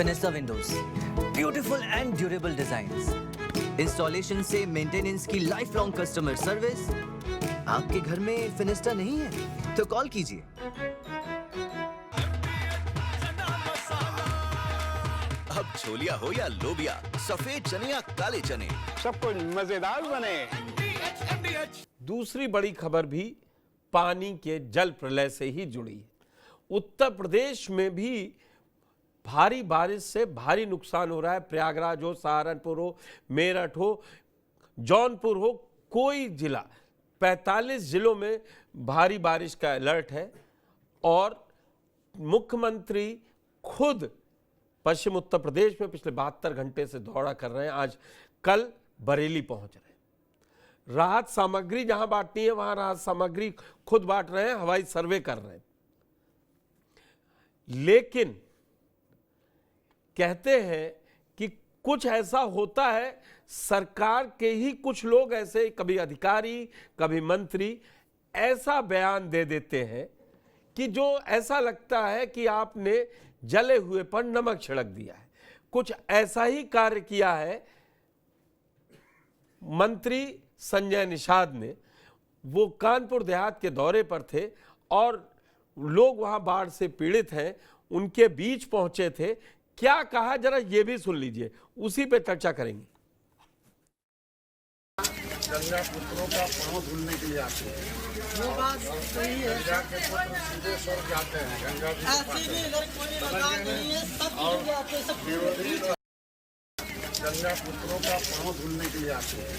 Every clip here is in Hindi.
फिनिस्टा windows, beautiful and durable designs, installation से मेंटेनेंस की लाइफ लॉन्ग कस्टमर सर्विस। आपके घर में फिनिस्टा नहीं है तो कॉल कीजिए। अब छोलिया हो या लोबिया, सफेद चने या काले चने, सब कुछ मजेदार बने। दूसरी बड़ी खबर भी पानी के जल प्रलय से ही जुड़ी है। उत्तर प्रदेश में भी भारी बारिश से भारी नुकसान हो रहा है। प्रयागराज हो, सहारनपुर हो, मेरठ हो, जौनपुर हो, कोई जिला, 45 जिलों में भारी बारिश का अलर्ट है और मुख्यमंत्री खुद पश्चिम उत्तर प्रदेश में पिछले 72 घंटे से दौरा कर रहे हैं। आज कल बरेली पहुंच रहे हैं। राहत सामग्री जहां बांटनी है वहां राहत सामग्री खुद बांट रहे हैं, हवाई सर्वे कर रहे हैं। लेकिन कहते हैं कि कुछ ऐसा होता है, सरकार के ही कुछ लोग ऐसे, कभी अधिकारी कभी मंत्री, ऐसा बयान दे देते हैं कि जो ऐसा लगता है कि आपने जले हुए पर नमक छिड़क दिया है। कुछ ऐसा ही कार्य किया है मंत्री संजय निषाद ने। वो कानपुर देहात के दौरे पर थे और लोग वहां बाढ़ से पीड़ित हैं, उनके बीच पहुंचे थे। क्या कहा जरा ये भी सुन लीजिए, उसी पे चर्चा करेंगे। गंगा पुत्रों का पांव धुलने के लिए आते हैं। वो बात सही है। गंगा के पुत्र सीधे स्वर्ग जाते हैं। गंगा जी ऐसे भी इधर कोई मकान नहीं है, सब और जाते हैं, सब विरोधी गंगा पुत्रों का पांव धुलने के लिए आते हैं।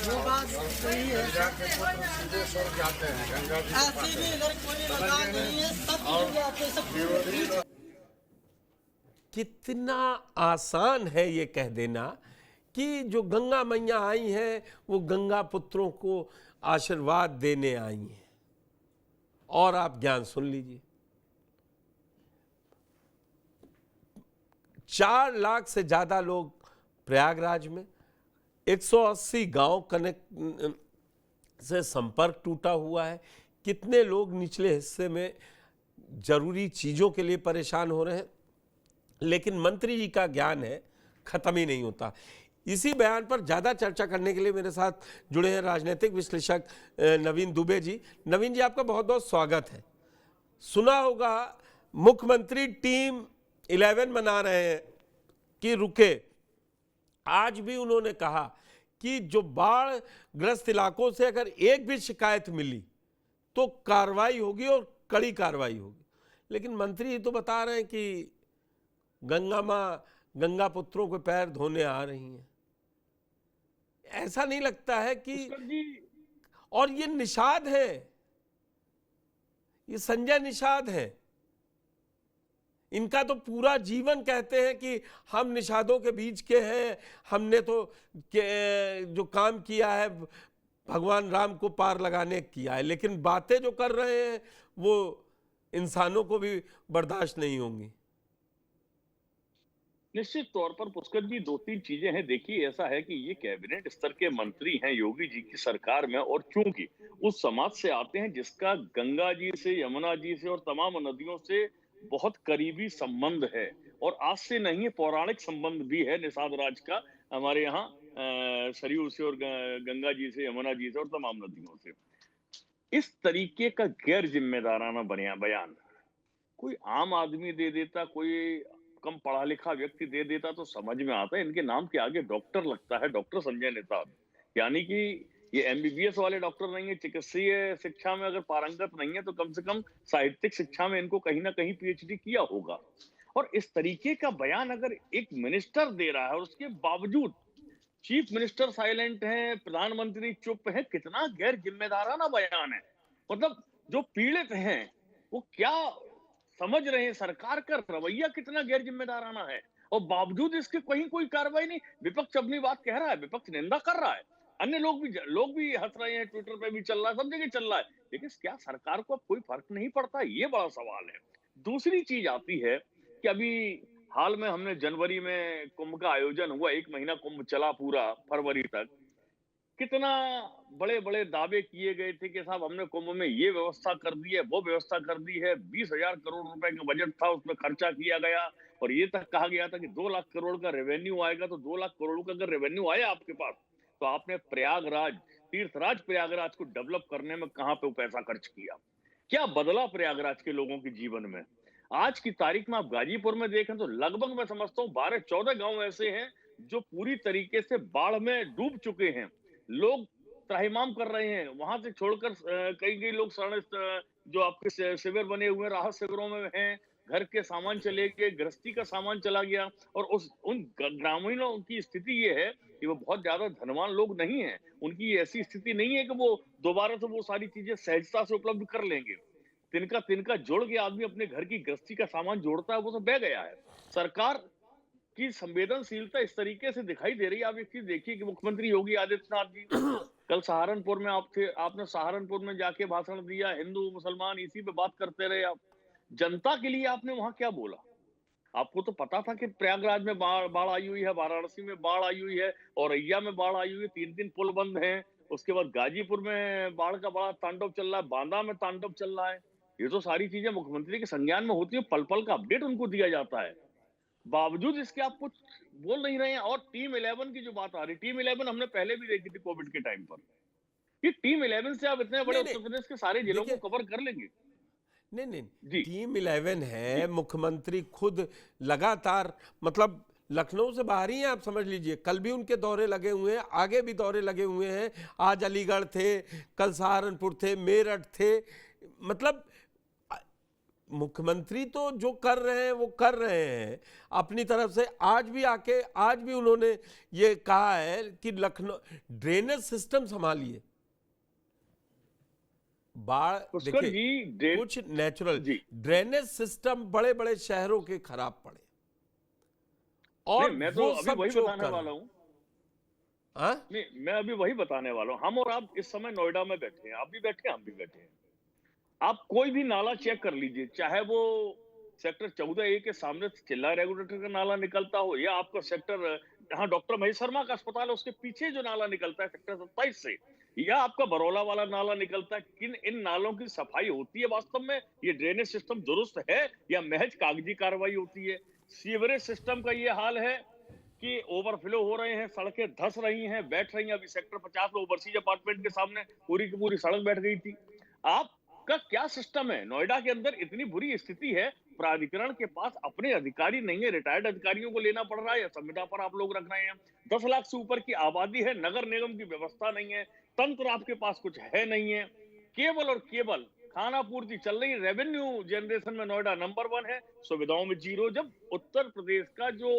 वो बात सही है। गंगा के पुत्र सीधे स्वर्ग जाते हैं। गंगा जी ऐसे भी इधर कोई मकान नहीं है, सब जाते हैं, सब विरोधी कितना आसान है ये कह देना कि जो गंगा मैया आई हैं वो गंगा पुत्रों को आशीर्वाद देने आई हैं। और आप ज्ञान सुन लीजिए, 4 लाख से ज्यादा लोग प्रयागराज में, 180 गांव कनेक्ट से संपर्क टूटा हुआ है। कितने लोग निचले हिस्से में जरूरी चीजों के लिए परेशान हो रहे हैं। लेकिन मंत्री जी का ज्ञान है, खत्म ही नहीं होता। इसी बयान पर ज्यादा चर्चा करने के लिए मेरे साथ जुड़े हैं राजनीतिक विश्लेषक नवीन दुबे जी। नवीन जी, आपका बहुत बहुत स्वागत है। सुना होगा मुख्यमंत्री टीम 11 बना रहे हैं कि रुके। आज भी उन्होंने कहा कि जो बाढ़ ग्रस्त इलाकों से अगर एक भी शिकायत मिली तो कार्रवाई होगी और कड़ी कार्रवाई होगी। लेकिन मंत्री जी तो बता रहे हैं कि गंगा माँ गंगा पुत्रों के पैर धोने आ रही हैं। ऐसा नहीं लगता है कि, और ये निषाद है, ये संजय निषाद है, इनका तो पूरा जीवन कहते हैं कि हम निषादों के बीच के हैं, हमने तो जो काम किया है भगवान राम को पार लगाने किया है। लेकिन बातें जो कर रहे हैं वो इंसानों को भी बर्दाश्त नहीं होंगी। निश्चित तौर पर पुष्कर जी, 2-3 चीजें हैं। देखिए, ऐसा है कि ये कैबिनेट स्तर के मंत्री हैं योगी जी की सरकार में, और चूंकि उस समाज से आते हैं जिसका गंगा जी से, यमुना जी से और तमाम नदियों से बहुत करीबी संबंध है, और आज से नहीं, पौराणिक संबंध भी है निषाद राज का हमारे यहाँ सरयू से और गंगा जी से, यमुना जी से और तमाम नदियों से। इस तरीके का गैर जिम्मेदाराना बयान कोई आम आदमी दे देता, कोई कम पढ़ा लिखा व्यक्ति दे देता तो समझ में आता है। इनके नाम के आगे डॉक्टर लगता है, डॉक्टर संजय निषाद। यानी कि ये एमबीबीएस वाले डॉक्टर नहीं है, चिकित्सीय शिक्षा में अगर पारंगत नहीं है तो कम से कम साहित्यिक शिक्षा में इनको कहीं ना कहीं पीएचडी किया होगा। और इस तरीके का बयान अगर एक मिनिस्टर दे रहा है और उसके बावजूद चीफ मिनिस्टर साइलेंट है, प्रधानमंत्री चुप है, कितना गैर जिम्मेदाराना बयान है। मतलब जो पीड़ित हैं वो क्या समझ रहे हैं, सरकार का रवैया कितना गैर जिम्मेदाराना है, और बावजूद इसके कहीं कोई कार्रवाई नहीं। विपक्ष अपनी बात कह रहा है, विपक्ष निंदा कर रहा है, अन्य लोग भी हंस रहे हैं, ट्विटर पे भी चल रहा है, सब जगह चल रहा है, लेकिन क्या सरकार को अब कोई फर्क नहीं पड़ता? ये बड़ा सवाल है। दूसरी चीज आती है कि अभी हाल में हमने जनवरी में कुंभ का आयोजन हुआ, 1 महीना कुंभ चला पूरा फरवरी तक। कितना बड़े बड़े दावे किए गए थे कि साहब हमने कुंभ में ये व्यवस्था कर दी है, वो व्यवस्था कर दी है, 20,000 करोड़ रुपए का बजट था, उसमें खर्चा किया गया, और ये तक कहा गया था कि 2 लाख करोड़ का रेवेन्यू आएगा, तो 2 लाख करोड़ का अगर रेवेन्यू आया आपके पास, तो आपने प्रयागराज, तीर्थराज प्रयागराज को डेवलप करने में कहां पे वो पैसा खर्च किया? क्या बदला प्रयागराज के लोगों के जीवन में? आज की तारीख में आप गाजीपुर में देखें तो लगभग मैं समझता हूँ 12-14 गांव ऐसे हैं जो पूरी तरीके से बाढ़ में डूब चुके हैं। लोग त्राहिमाम कर रहे हैं, वहां से छोड़कर कई लोग जो आपके शिविर बने हुए हैं, राहत शिविरों में हैं, घर के सामान चले गए, गृहस्थी का सामान चला गया। और उन ग्रामीणों की स्थिति ये है कि वो बहुत ज्यादा धनवान लोग नहीं है, उनकी ऐसी स्थिति नहीं है कि वो दोबारा से वो सारी चीजें सहजता से उपलब्ध कर लेंगे। तिनका तिनका जोड़ के आदमी अपने घर की गृहस्थी का सामान जोड़ता है, वो तो बह गया है। सरकार की संवेदनशीलता इस तरीके से दिखाई दे रही है। आप एक चीज देखिए कि मुख्यमंत्री योगी आदित्यनाथ जी कल सहारनपुर में आप थे, आपने सहारनपुर में जाके भाषण दिया, हिंदू मुसलमान इसी पे बात करते रहे आप। जनता के लिए आपने वहां क्या बोला? आपको तो पता था कि प्रयागराज में बाढ़ आई हुई है, वाराणसी में बाढ़ आई हुई है, औरैया में बाढ़ आई हुई है, 3 पुल बंद हैं। उसके बाद गाजीपुर में बाढ़ का बड़ा तांडव चल रहा है, बांदा में तांडव चल रहा है। ये तो सारी चीजें मुख्यमंत्री के संज्ञान में होती है, पल पल का अपडेट उनको दिया जाता है। बावजूद इसके आप कुछ बोल नहीं रहे हैं। और टीम 11 की जो बात आ रही, टीम 11 हमने पहले भी देखी थी कोविड के टाइम पर। कि टीम 11 से आप इतने बड़े उत्तर प्रदेश के सारे जिलों को कवर कर लेंगे? नहीं, टीम 11 है। मुख्यमंत्री खुद लगातार, मतलब लखनऊ से बाहर ही हैं, आप समझ लीजिए। कल भी उनके दौरे लगे हुए हैं, आगे भी दौरे लगे हुए हैं। आज अलीगढ़ थे, कल सहारनपुर थे, मेरठ थे। मतलब मुख्यमंत्री तो जो कर रहे हैं वो कर रहे हैं अपनी तरफ से। आज भी उन्होंने ये कहा है कि लखनऊ ड्रेनेज सिस्टम संभालिए। बाढ़ देखिए, कुछ नेचुरल ड्रेनेज सिस्टम बड़े बड़े शहरों के खराब पड़े, और मैं तो अभी वही बताने वाला हूँ। नहीं, मैं अभी वही बताने वाला हूँ। हम और आप इस समय नोएडा में बैठे हैं, आप भी बैठे हैं, हम भी बैठे हैं। आप कोई भी नाला चेक कर लीजिए, चाहे वो सेक्टर 14A के सामने चिल्ला रेगुलेटर का नाला निकलता हो, या आपका सेक्टर, हाँ, डॉक्टर महेश शर्मा का अस्पताल है, उसके पीछे जो नाला निकलता है सेक्टर 27 से, या आपका बरौला वाला नाला निकलता है, इन नालों की सफाई होती है वास्तव में? ये ड्रेनेज सिस्टम दुरुस्त है या महज कागजी कार्रवाई होती है? सीवरेज सिस्टम का ये हाल है कि ओवरफ्लो हो रहे हैं, सड़कें धस रही हैं, बैठ रही हैं। अभी सेक्टर 50 में ओवरसीज अपार्टमेंट के सामने पूरी की पूरी सड़क बैठ गई थी। आपका क्या सिस्टम है? नोएडा के अंदर इतनी बुरी स्थिति है, प्राधिकरण के पास अपने अधिकारी नहीं है, रिटायर्ड अधिकारियों को लेना पड़ रहा है, संविदा पर आप लोग रख रहे हैं। 10 लाख से ऊपर की आबादी है, नगर निगम की व्यवस्था नहीं है, तंत्र आपके पास कुछ है नहीं है। केवल और केवल खाना पूर्ति चल रही। रेवेन्यू जनरेशन में नोएडा नंबर 1 है, सुविधाओं में 0। जब उत्तर प्रदेश का जो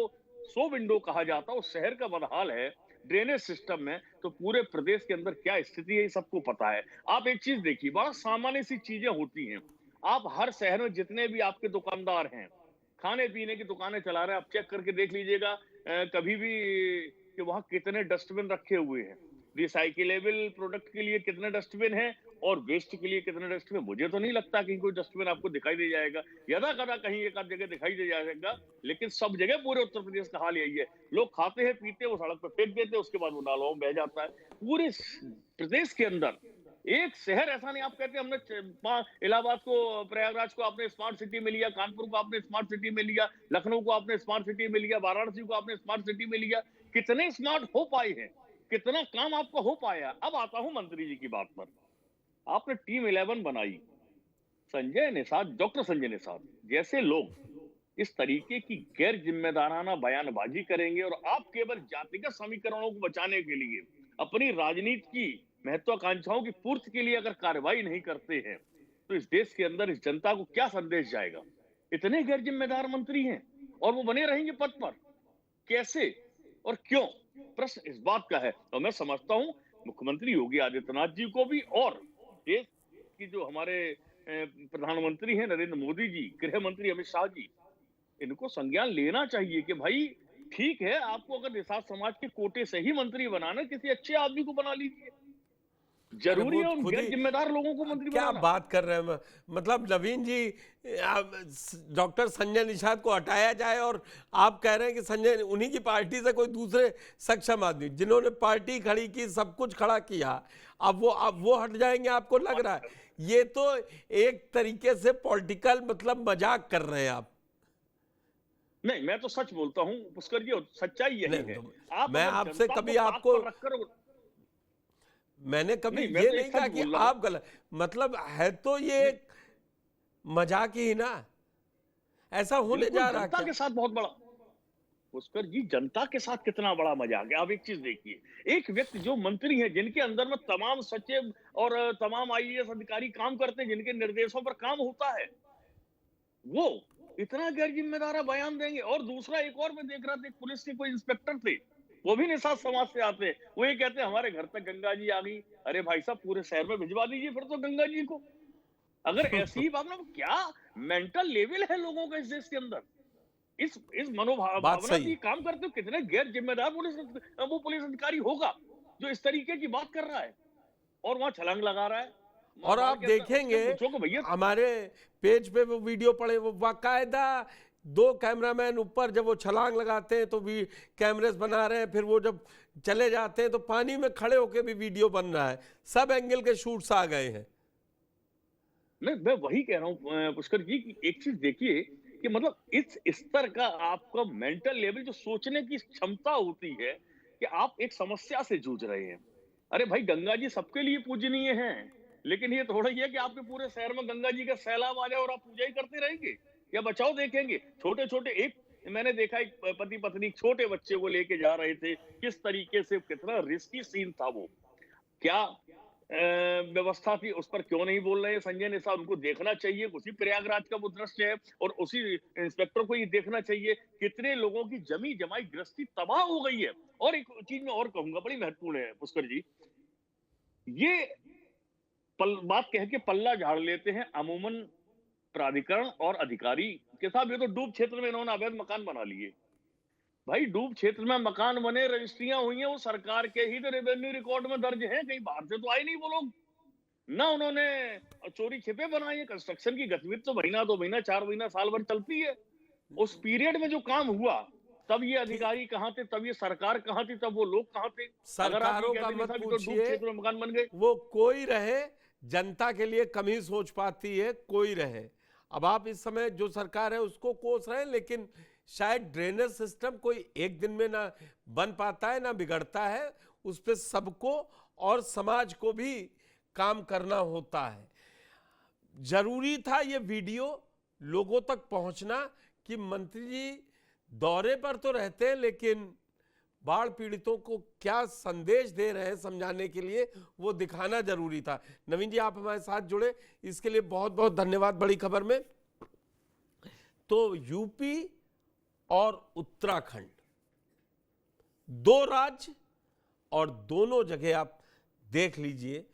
शो विंडो कहा जाता है उस शहर का बदहाल है ड्रेनेज सिस्टम में, तो पूरे प्रदेश के अंदर क्या स्थिति है ये सबको पता है। आप एक चीज देखिए, बड़ा सामान्य सी चीजें होती हैं। आप हर शहर में जितने भी आपके दुकानदार हैं, खाने पीने की दुकानें चला रहे हैं, आप चेक करके देख लीजिएगा कभी भी कि वहां कितने डस्टबिन रखे हुए हैं, रिसाइकिलेबल प्रोडक्ट के लिए कितने डस्टबिन हैं और वेस्ट के लिए कितने डस्टबिन। मुझे तो नहीं लगता कि कोई डस्टबिन आपको दिखाई दे जाएगा, यदा कदा कहीं एक आध जगह दिखाई दे जाएगा, लेकिन सब जगह पूरे उत्तर प्रदेश का हाल यही है। लोग खाते हैं, पीते हैं, वो सड़क पर फेंक देते हैं, उसके बाद वो नालों में बह जाता है। पूरे प्रदेश के अंदर एक शहर ऐसा नहीं। आप कहते हैं हमने इलाहाबाद को, प्रयागराज को आपने स्मार्ट सिटी में लिया, कानपुर को आपने स्मार्ट सिटी में लिया, लखनऊ को आपने स्मार्ट सिटी में लिया, वाराणसी को आपने स्मार्ट सिटी में लिया। कितने स्मार्ट हो पाए हैं, कितना काम आपका हो पाया? अब आता हूं मंत्री जी की बात पर। आपने टीम 11 बनाई, संजय निषाद, डॉक्टर संजय निषाद जैसे लोग इस तरीके की गैर जिम्मेदाराना बयानबाजी करेंगे और आप केवल जातिगत समीकरणों को बचाने के लिए, अपनी राजनीति की महत्वाकांक्षाओं की पूर्ति के लिए अगर कार्रवाई नहीं करते हैं, तो इस देश के अंदर इस जनता को क्या संदेश जाएगा? इतने गैर जिम्मेदार मंत्री हैं और वो बने रहेंगे पद पर, कैसे और क्यों? प्रश्न इस बात का है। और मैं समझता हूं मुख्यमंत्री योगी आदित्यनाथ जी को भी, और देश की जो हमारे प्रधानमंत्री हैं नरेंद्र मोदी जी, गृह मंत्री अमित शाह जी, इनको संज्ञान लेना चाहिए कि भाई ठीक है, आपको अगर निषाद समाज के कोटे से ही मंत्री बनाना, किसी अच्छे आदमी को बना लीजिए। जरूरी है उन गैर जिम्मेदार लोगों को मंत्री क्या बनाना। बात कर रहे हैं? मतलब नवीन जी, डॉक्टर संजय निषाद को हटाया जाए और आप कह रहे हैं कि संजय, उन्हीं की पार्टी से कोई दूसरे सक्षम आदमी जिन्होंने पार्टी खड़ी की, सब कुछ खड़ा किया, अब वो हट जाएंगे? आपको लग रहा है ये तो एक तरीके से पॉलिटिकल मतलब मजाक कर रहे हैं आप? नहीं, मैं तो सच बोलता हूँ पुष्कर जी, और सच्चाई यही नहीं, है। तो आप मैं अगर आपसे जनता कभी को बात आपको पर रखकर, मैंने कभी नहीं, मैं ये तो एक नहीं कहा सच कि बोल रहा हूँ। आप गलत, मतलब है तो ये एक मजाक ही ना, ऐसा होने बिल्कुल, जा रहा जनता क्या? के साथ बहुत बड़ा, पुष्कर जी, जनता के साथ कितना बड़ा मजाक है। आप एक चीज देखिए, एक व्यक्ति जो मंत्री हैं, जिनके अंदर में तमाम सचिव और तमाम आईएएस अधिकारी काम करते हैं, जिनके निर्देशों पर काम होता है, वो इतना गैर जिम्मेदार बयान देंगे। और दूसरा, एक और मैं देख रहा था, एक पुलिस के कोई इंस्पेक्टर थे, वो भी निषाद समाज से आते हैं, वो ये कहते हैं हमारे घर तक गंगा जी आ गई। अरे भाई साहब, पूरे शहर में भिजवा दीजिए फिर तो गंगा जी को। अगर ऐसी ही भावना, क्या मेंटल लेवल है लोगों का इस देश के अंदर, इस बात भावना सही से है। काम करते हो, कितने गैर जिम्मेदार वो पुलिस अधिकारी होगा जो इस तरीके की बात कर रहा है और वहां छलांग लगा रहा है। और मार आप के अंदर देखेंगे उसके पूछो कि भैया, हमारे पेज पे वो वीडियो पड़े, वो बाकायदा 2 कैमरामैन ऊपर जब वो छलांग लगाते हैं तो भी कैमरेस बना रहे हैं, फिर वो जब चले जाते हैं तो पानी में खड़े होकर भी वीडियो बन रहा है, सब एंगल के शूट्स आ गए हैं। नहीं, मैं वही कह रहा हूँ पुष्कर जी की एक चीज देखिए कि मतलब इस स्तर का आपका मेंटल लेवल, जो सोचने की क्षमता होती है कि आप एक समस्या से जूझ रहे हैं। अरे भाई, गंगा जी सबके लिए पूजनीय हैं, लेकिन ये थोड़ा ही है कि आपके पूरे शहर में गंगा जी का सैलाब आ जाए और आप पूजा ही करते रहेंगे या बचाव देखेंगे। छोटे छोटे, एक मैंने देखा, एक पति पत्नी छोटे बच्चे को लेके जा रहे थे, किस तरीके से, कितना रिस्की सीन था वो, क्या व्यवस्था थी, उस पर क्यों नहीं बोल रहे हैं संजय निषाद? उनको देखना चाहिए, उसी प्रयागराज का वो दृश्य है और उसी इंस्पेक्टर को ये देखना चाहिए कितने लोगों की जमी जमाई गृहस्थी तबाह हो गई है। और एक चीज मैं और कहूंगा, बड़ी महत्वपूर्ण है पुष्कर जी, ये बात कह के पल्ला झाड़ लेते हैं अमूमन प्राधिकरण और अधिकारी के साथ। ये तो डूब क्षेत्र में इन्होंने अवैध मकान बना लिए। भाई, डूब क्षेत्र में मकान बने, रजिस्ट्रियां हुई हैं, वो सरकार के ही तो रेवेन्यू रिकॉर्ड में दर्ज है, कहीं बाहर से तो आए नहीं वो लोग ना। उन्होंने चोरी छिपे बनाए हैं। कंस्ट्रक्शन की गतिविधि तो महीना, 2 महीना, 4 महीना, साल भर चलती है। उस पीरियड में जो काम हुआ, तब ये अधिकारी कहाँ थे, तब ये सरकार कहाँ थी, तब वो लोग कहाँ थे? अगर आप सरकारों ये का कहते हैं मत साहब, ये तो डूब पूछिए, क्षेत्र में मकान बन गए, वो कोई रहे, जनता के लिए कम ही सोच पाती है, कोई रहे। अब आप इस समय जो सरकार है उसको कोस रहे हैं, लेकिन शायद ड्रेनेज सिस्टम कोई एक दिन में ना बन पाता है ना बिगड़ता है, उस पर सबको और समाज को भी काम करना होता है। जरूरी था ये वीडियो लोगों तक पहुंचना कि मंत्री जी दौरे पर तो रहते हैं, लेकिन बाढ़ पीड़ितों को क्या संदेश दे रहे हैं समझाने के लिए वो दिखाना जरूरी था। नवीन जी, आप हमारे साथ जुड़े, इसके लिए बहुत बहुत धन्यवाद। बड़ी खबर में तो यूपी और उत्तराखंड, 2 राज्य, और दोनों जगह आप देख लीजिए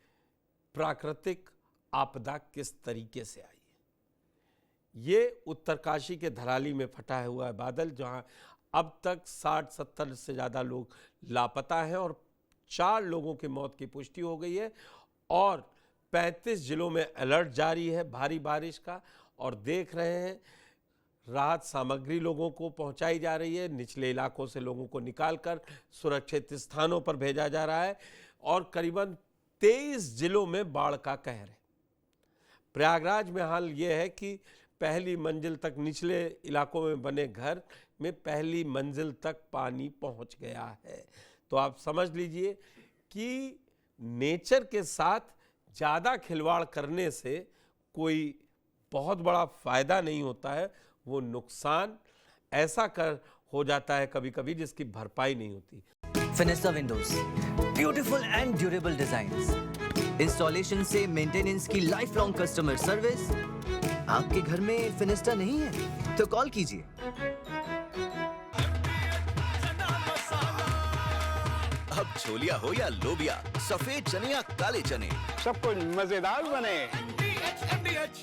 प्राकृतिक आपदा किस तरीके से आई है। ये उत्तरकाशी के धराली में फटा हुआ है बादल, जहां अब तक 60-70 से ज़्यादा लोग लापता हैं और 4 लोगों की मौत की पुष्टि हो गई है और 35 जिलों में अलर्ट जारी है भारी बारिश का। और देख रहे हैं राहत सामग्री लोगों को पहुंचाई जा रही है, निचले इलाकों से लोगों को निकालकर सुरक्षित स्थानों पर भेजा जा रहा है और करीबन 23 जिलों में बाढ़ का कहर है। प्रयागराज में हाल ये है कि पहली मंजिल तक, निचले इलाकों में बने घर में पहली मंजिल तक पानी पहुंच गया है। तो आप समझ लीजिए कि नेचर के साथ ज़्यादा खिलवाड़ करने से कोई बहुत बड़ा फायदा नहीं होता है, वो नुकसान ऐसा कर हो जाता है कभी कभी जिसकी भरपाई नहीं होती। Finesta windows, beautiful and durable designs, installation से मेंटेनेंस की लाइफ लॉन्ग कस्टमर सर्विस। आपके घर में फिनिस्टा नहीं है तो कॉल कीजिए। अब छोलिया हो या लोबिया, सफेद चने या काले चने, सब कुछ मजेदार बने।